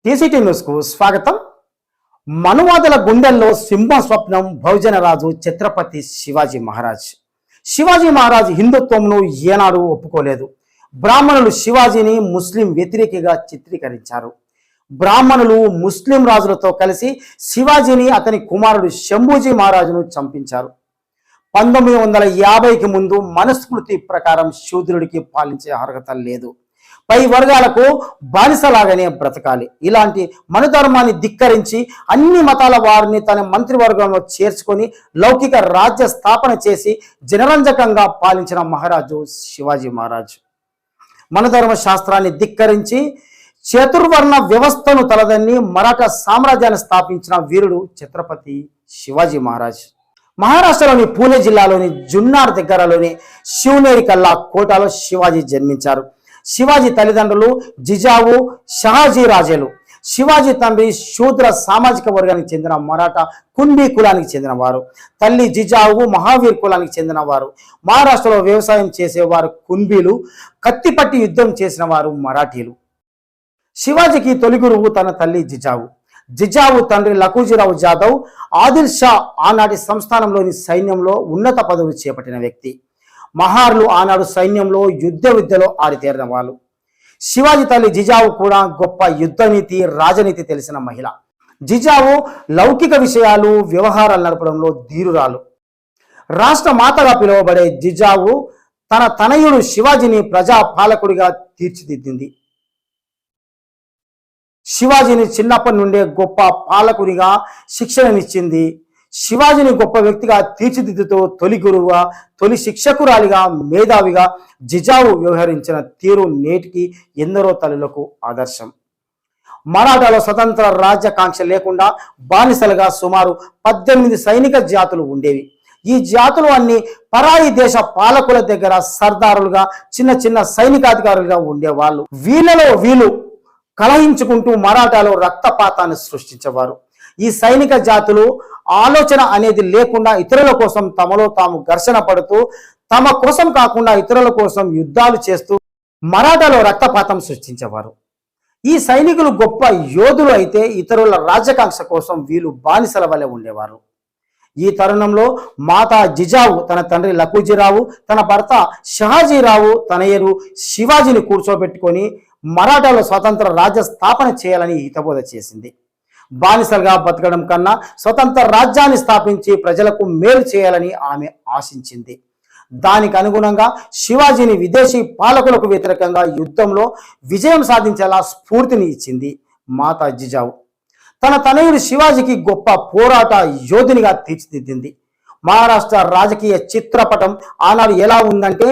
TCT న్యూస్కు స్వాగతం. మనువాదుల గుండెల్లో సింహ స్వప్నం బహుజన రాజు ఛత్రపతి శివాజీ మహారాజ్. శివాజీ మహారాజ్ హిందుత్వంను ఏనాడు ఒప్పుకోలేదు. బ్రాహ్మణులు శివాజీని ముస్లిం వ్యతిరేకిగా చిత్రీకరించారు. బ్రాహ్మణులు ముస్లిం రాజులతో కలిసి శివాజీని అతని కుమారుడు శంభూజీ మహారాజును చంపించారు. 1950కి ముందు మనుస్మృతి ప్రకారం శూద్రుడికి పాలించే అర్హత లేదు. పై వర్గాలకు బానిసలాగానే బ్రతకాలి. ఇలాంటి మనుధర్మాన్ని ధిక్కరించి అన్ని మతాల వారిని తన మంత్రివర్గంలో చేర్చుకొని లౌకిక రాజ్య స్థాపన చేసి జనరంజకంగా పాలించిన మహారాజు శివాజీ మహారాజు. మనుధర్మ శాస్త్రాన్ని ధిక్కరించి చతుర్వర్ణ వ్యవస్థను తలదన్ని మరాఠా సామ్రాజ్యాన్ని స్థాపించిన వీరుడు ఛత్రపతి శివాజీ మహారాజ్. మహారాష్ట్రలోని పూణే జిల్లాలోని జున్నార్ దగ్గరలోని శివనేరి కల్లా కోటలో శివాజీ జన్మించారు. శివాజీ తల్లిదండ్రులు జిజావు షహాజీ రాజేలు. శివాజీ తండ్రి శూద్ర సామాజిక వర్గానికి చెందిన మరాఠా కుండీ కులానికి చెందినవారు. తల్లి జిజావు మహావీర్ కులానికి చెందినవారు. మహారాష్ట్రలో వ్యవసాయం చేసేవారు కుంబీలు, కత్తిపట్టి యుద్ధం చేసిన వారు మరాఠీలు. శివాజీకి తొలి గురువు తన తల్లి జిజావు. జిజావు తండ్రి లఖూజీరావు జాదవ్ ఆదిల్ షా ఆనాటి సంస్థానంలోని సైన్యంలో ఉన్నత పదవులు చేపట్టిన వ్యక్తి. మహార్లు ఆనాడు సైన్యంలో యుద్ధ విద్యలో ఆరితేరిన వాళ్ళు. శివాజీ తల్లి జిజావు కూడా గొప్ప యుద్ధనీతి రాజనీతి తెలిసిన మహిళ. జిజావు లౌకిక విషయాలు వ్యవహారాలు నడపడంలో ధీరురాలు. రాష్ట్ర మాతగా పిలువబడే జిజావు తన తనయుడు శివాజీని ప్రజా పాలకుడిగా తీర్చిదిద్దింది. శివాజీని చిన్నప్పటి నుండే గొప్ప పాలకునిగా శిక్షణనిచ్చింది. శివాజీని గొప్ప వ్యక్తిగా తీర్చిదిద్దుతూ తొలి గురువుగా, తొలి శిక్షకురాలిగా, మేధావిగా జిజావు వ్యవహరించిన తీరు నేటికి ఎందరో తల్లులకు ఆదర్శం. మరాఠాలో స్వతంత్ర రాజ్యాకాంక్ష లేకుండా బానిసలుగా సుమారు 18 సైనిక జాతులు ఉండేవి. ఈ జాతులు అన్ని పరాయి దేశ పాలకుల దగ్గర సర్దారులుగా, చిన్న చిన్న సైనికాధికారులుగా ఉండేవాళ్ళు. వీళ్ళలో వీళ్ళు కలహించుకుంటూ మరాఠాలో రక్తపాతాన్ని సృష్టించేవారు. ఈ సైనిక జాతులు ఆలోచన అనేది లేకుండా ఇతరుల కోసం తమలో తాము ఘర్షణ పడుతూ, తమ కోసం కాకుండా ఇతరుల కోసం యుద్ధాలు చేస్తూ మరాఠాలో రక్తపాతం సృష్టించేవారు. ఈ సైనికులు గొప్ప యోధులు అయితే ఇతరుల రాజ్యాకాంక్ష కోసం వీళ్ళు బానిసల వలె ఉండేవారు. ఈ తరుణంలో మాతా జిజావు తన తండ్రి లఖూజీరావు, తన భర్త షహాజీరావు తనయుడు శివాజీని కూర్చోబెట్టుకొని మరాఠాలో స్వతంత్ర రాజ్య స్థాపన చేయాలని హితబోధ చేసింది. బానిసలుగా బతకడం కన్నా స్వతంత్ర రాజ్యాన్ని స్థాపించి ప్రజలకు మేలు చేయాలని ఆమె ఆశించింది. దానికి అనుగుణంగా శివాజీని విదేశీ పాలకులకు వ్యతిరేకంగా యుద్ధంలో విజయం సాధించేలా స్ఫూర్తిని ఇచ్చింది మాతా జిజావు. తన తనయుడు శివాజీకి గొప్ప పోరాట యోధునిగా తీర్చిదిద్దింది. మహారాష్ట్ర రాజకీయ చిత్రపటం ఆనాడు ఎలా ఉందంటే,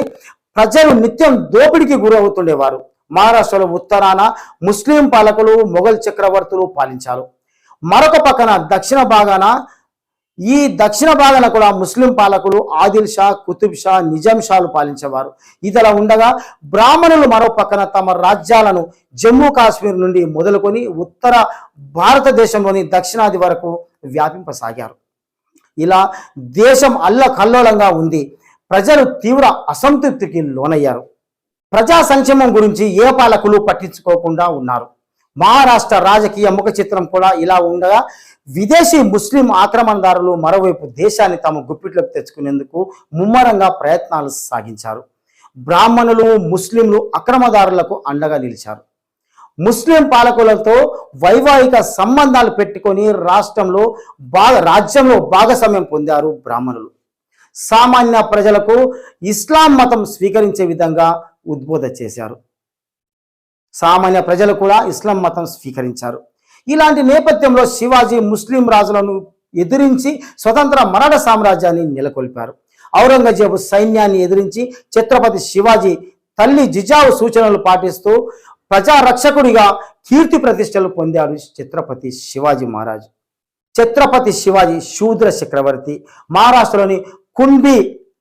ప్రజలు నిత్యం దోపిడీకి గురవుతుండేవారు. మహారాష్ట్రలో ఉత్తరాన ముస్లిం పాలకులు, మొఘల్ చక్రవర్తులు పాలించారు. మరొక పక్కన దక్షిణ భాగాన కూడా ముస్లిం పాలకులు ఆదిల్ షా, కుతుబ్ షా, నిజాం షాలు పాలించేవారు. ఇదిలా ఉండగా బ్రాహ్మణులు మరో పక్కన తమ రాజ్యాలను జమ్మూ కాశ్మీర్ నుండి మొదలుకొని ఉత్తర భారతదేశంలోని దక్షిణాది వరకు వ్యాపింపసాగారు. ఇలా దేశం అల్లకల్లోలంగా ఉంది. ప్రజలు తీవ్ర అసంతృప్తికి లోనయ్యారు. ప్రజా సంక్షేమం గురించి ఏ పాలకులు పట్టించుకోకుండా ఉన్నారు. మహారాష్ట్ర రాజకీయ ముఖ చిత్రం కూడా ఇలా ఉండగా విదేశీ ముస్లిం ఆక్రమణదారులు మరోవైపు దేశాన్ని తమ గుప్పిట్లోకి తెచ్చుకునేందుకు ముమ్మరంగా ప్రయత్నాలు సాగించారు. బ్రాహ్మణులు, ముస్లింలు అక్రమదారులకు అండగా నిలిచారు. ముస్లిం పాలకులతో వైవాహిక సంబంధాలు పెట్టుకొని రాజ్యంలో భాగస్వామ్యం పొందారు బ్రాహ్మణులు. సామాన్య ప్రజలకు ఇస్లాం మతం స్వీకరించే విధంగా ఉద్బోధ చేశారు. సామాన్య ప్రజలు కూడా ఇస్లాం మతం స్వీకరించారు. ఇలాంటి నేపథ్యంలో శివాజీ ముస్లిం రాజులను ఎదిరించి స్వతంత్ర మరాఠా సామ్రాజ్యాన్ని నెలకొల్పారు. ఔరంగజేబు సైన్యాన్ని ఎదిరించి ఛత్రపతి శివాజీ తల్లి జిజావు సూచనలు పాటిస్తూ ప్రజారక్షకుడిగా కీర్తి ప్రతిష్టలు పొందాడు ఛత్రపతి శివాజీ మహారాజ్. ఛత్రపతి శివాజీ శూద్ర చక్రవర్తి. మహారాష్ట్రలోని కుంబీ,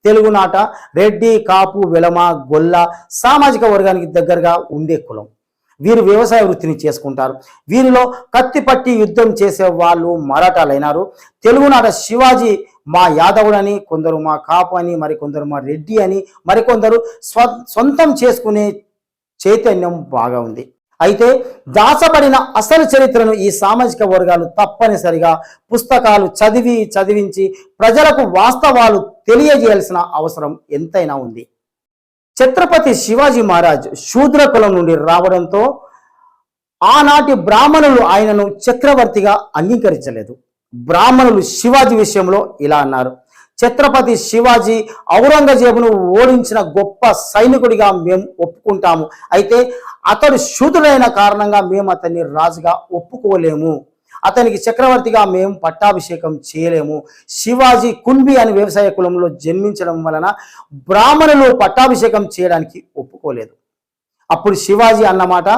తెలుగునాట, రెడ్డి, కాపు, వెలమ, గొల్ల సామాజిక వర్గానికి దగ్గరగా ఉండే కులం. వీరు వ్యవసాయ వృత్తిని చేసుకుంటారు. వీరిలో కత్తిపట్టి యుద్ధం చేసే వాళ్ళు మరాఠాలైనారు. తెలుగునాట శివాజీ మా యాదవుడని, కొందరు మా కాపు అని, మరికొందరు మా రెడ్డి అని, మరికొందరు సొంతం చేసుకునే చైతన్యం బాగా ఉంది. అయితే దాచబడిన అసలు చరిత్రను ఈ సామాజిక వర్గాలు తప్పనిసరిగా పుస్తకాలు చదివించి ప్రజలకు వాస్తవాలు తెలియజేయాల్సిన అవసరం ఎంతైనా ఉంది. ఛత్రపతి శివాజీ మహారాజ్ శూద్ర కులం నుండి రావడంతో ఆనాటి బ్రాహ్మణులు ఆయనను చక్రవర్తిగా అంగీకరించలేదు. బ్రాహ్మణులు శివాజీ విషయంలో ఇలా అన్నారు: ఛత్రపతి శివాజీ ఔరంగజేబును ఓడించిన గొప్ప సైనికుడిగా మేము ఒప్పుకుంటాము. అయితే అతడు శూద్రుడైన కారణంగా మేము అతన్ని రాజుగా ఒప్పుకోలేము. అతనికి చక్రవర్తిగా మేము పట్టాభిషేకం చేయలేము. శివాజీ కుంభి అనే వ్యవసాయ కులంలో జన్మించడం వలన బ్రాహ్మణులు పట్టాభిషేకం చేయడానికి ఒప్పుకోలేదు. అప్పుడు శివాజీ అన్నమాట,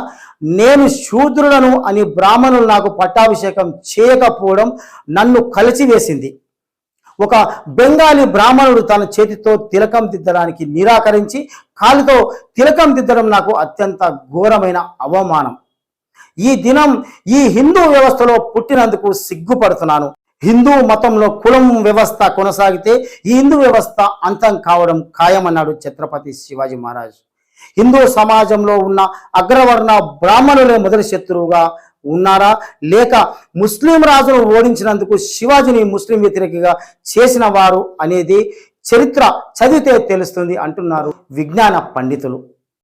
నేను శూద్రులను అని బ్రాహ్మణులు నాకు పట్టాభిషేకం చేయకపోవడం నన్ను కలిచివేసింది. ఒక బెంగాలీ బ్రాహ్మణుడు తన చేతితో తిలకం దిద్దడానికి నిరాకరించి కాలితో తిలకం దిద్దడం నాకు అత్యంత ఘోరమైన అవమానం. ఈ దినం ఈ హిందూ వ్యవస్థలో పుట్టినందుకు సిగ్గుపడుతున్నాను. హిందూ మతంలో కులం వ్యవస్థ కొనసాగితే ఈ హిందూ వ్యవస్థ అంతం కావడం ఖాయమన్నాడు ఛత్రపతి శివాజీ మహారాజ్. హిందూ సమాజంలో ఉన్న అగ్రవర్ణ బ్రాహ్మణులే మొదటి శత్రువుగా ఉన్నారా, లేక ముస్లిం రాజును ఓడించినందుకు శివాజీని ముస్లిం వ్యతిరేకిగా చేసిన వారు అనేది చరిత్ర చదివితే తెలుస్తుంది అంటున్నారు విజ్ఞాన పండితులు.